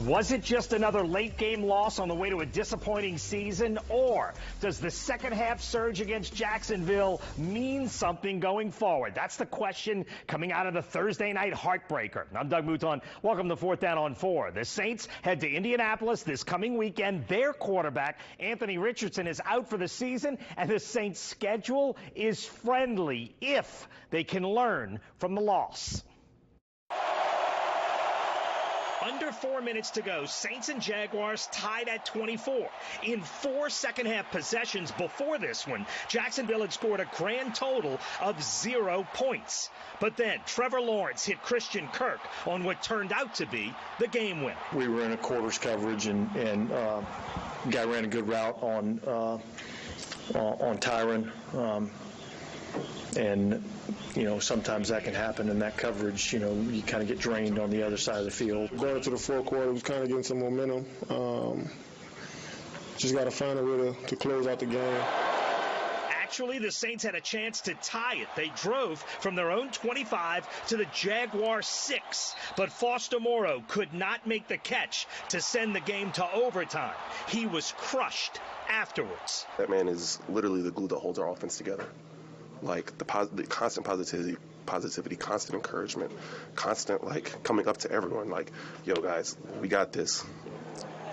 Was it just another late-game loss on the way to a disappointing season, or does the second-half surge against Jacksonville mean something going forward? That's the question coming out of the Thursday night heartbreaker. I'm Doug Mouton. Welcome to Fourth Down on 4. The Saints head to Indianapolis this coming weekend. Their quarterback, Anthony Richardson, is out for the season, and the Saints' schedule is friendly if they can learn from the loss. Under 4 minutes to go, Saints and Jaguars tied at 24. In 4 second-half possessions before this one, Jacksonville had scored a grand total of 0 points. But then Trevor Lawrence hit Christian Kirk on what turned out to be the game winner. We were in a quarters coverage, and guy ran a good route on Tyron. And, you know, sometimes that can happen in that coverage. You know, you kind of get drained on the other side of the field. Going into the fourth quarter, was kind of getting some momentum. Just got to find a way to close out the game. Actually, the Saints had a chance to tie it. They drove from their own 25 to the Jaguars 6, but Foster Moreau could not make the catch to send the game to overtime. He was crushed afterwards. That man is literally the glue that holds our offense together. Like the constant positivity, constant encouragement, constant like coming up to everyone like, yo guys, we got this.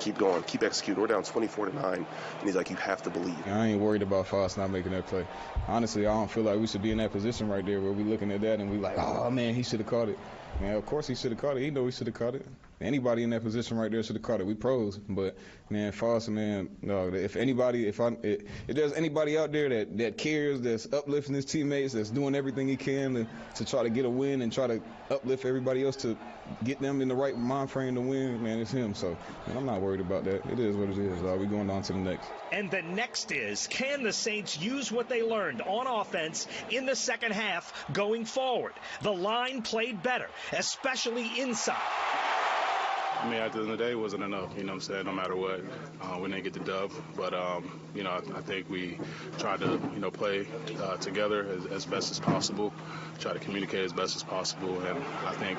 Keep going, keep executing. We're down 24-9, and he's like, you have to believe. I ain't worried about Foss not making that play. Honestly, I don't feel like we should be in that position right there where we looking at that and we like, oh man, he should have caught it. Man, of course he should have caught it. He know he should have caught it. Anybody in that position right there should have caught it. We pros, but man, Foster, man, no. If there's anybody out there that cares, that's uplifting his teammates, that's doing everything he can to try to get a win and try to uplift everybody else to get them in the right mind frame to win, man, it's him. So man, I'm not worried about that. It is what it is. We're going on to the next. And the next is, can the Saints use what they learned on offense in the second half going forward? The line played better, especially inside. I mean, at the end of the day, it wasn't enough, you know what I'm saying, no matter what. We didn't get the dub, but, you know, I think we tried to, you know, play together as best as possible, try to communicate as best as possible, and I think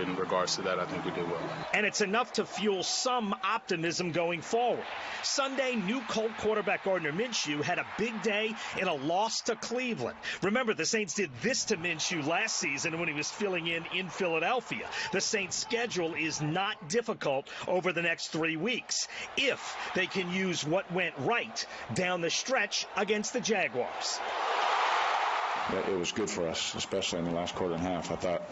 in regards to that, I think we did well. And it's enough to fuel some optimism going forward. Sunday, new Colt quarterback Gardner Minshew had a big day in a loss to Cleveland. Remember, the Saints did this to Minshew last season when he was filling in Philadelphia. The Saints' schedule is not difficult over the next 3 weeks if they can use what went right down the stretch against the Jaguars. It was good for us, especially in the last quarter and a half. I thought,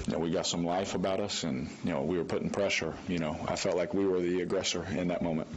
you know, we got some life about us, and, you know, we were putting pressure. You know, I felt like we were the aggressor in that moment.